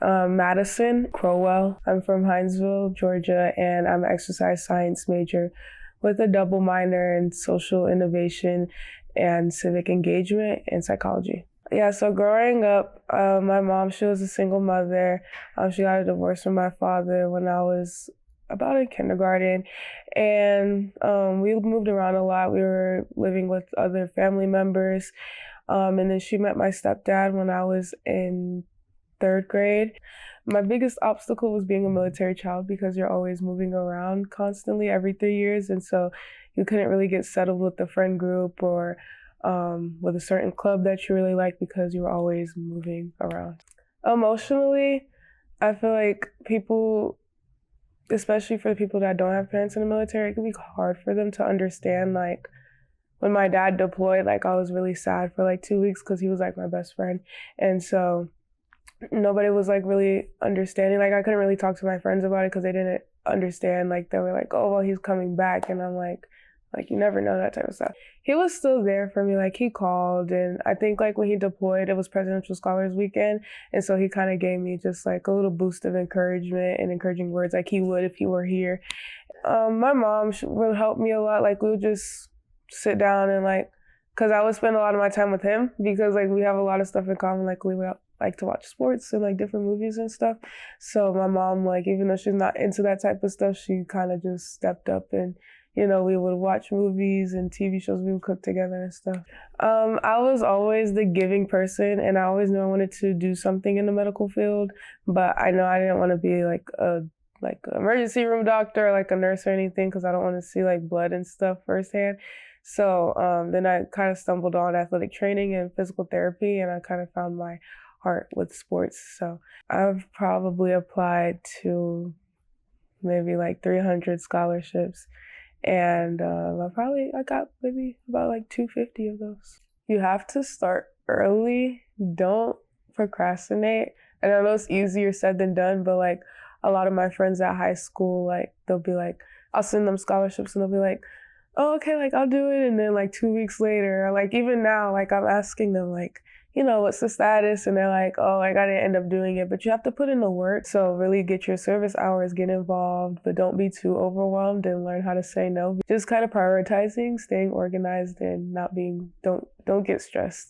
Madison Crowell. I'm from Hinesville, Georgia, and I'm an exercise science major with a double minor in social innovation and civic engagement and psychology. Yeah, so growing up, my mom, she was a single mother. She got a divorce from my father when I was about in kindergarten, and we moved around a lot. We were living with other family members, and then she met my stepdad when I was in third grade. My biggest obstacle was being a military child because you're always moving around constantly every 3 years, and so you couldn't really get settled with the friend group or with a certain club that you really like because you were always moving around. Emotionally, I feel like people, especially for the people that don't have parents in the military, it can be hard for them to understand. Like when my dad deployed, like I was really sad for like 2 weeks because he was like my best friend, and so nobody was like really understanding. Like I couldn't really talk to my friends about it because they didn't understand. Like they were like, "Oh well, he's coming back," and I'm like you never know, that type of stuff. He was still there for me. Like he called, and I think like when he deployed, it was Presidential Scholars Weekend, and so he kind of gave me just like a little boost of encouragement and encouraging words, like he would if he were here. My mom would help me a lot. Like we would just sit down and like, cause I would spend a lot of my time with him because like we have a lot of stuff in common. Like we would like to watch sports and like different movies and stuff. So my mom, like even though she's not into that type of stuff, she kind of just stepped up and we would watch movies and TV shows. We would cook together and stuff. I was always the giving person, and I always knew I wanted to do something in the medical field. But I know I didn't want to be like an emergency room doctor, or like a nurse or anything, because I don't want to see like blood and stuff firsthand. So then I kind of stumbled on athletic training and physical therapy, and I kind of found my heart with sports. So I've probably applied to maybe like 300 scholarships. And I got maybe about like 250 of those. You have to start early. Don't procrastinate. And I know it's easier said than done, but like a lot of my friends at high school, like they'll be like, I'll send them scholarships and they'll be like, oh, okay, like I'll do it. And then like 2 weeks later, or like even now, like I'm asking them like, what's the status? And they're like, oh, I gotta end up doing it. But you have to put in the work. So really get your service hours, get involved, but don't be too overwhelmed and learn how to say no. Just kind of prioritizing, staying organized and don't get stressed.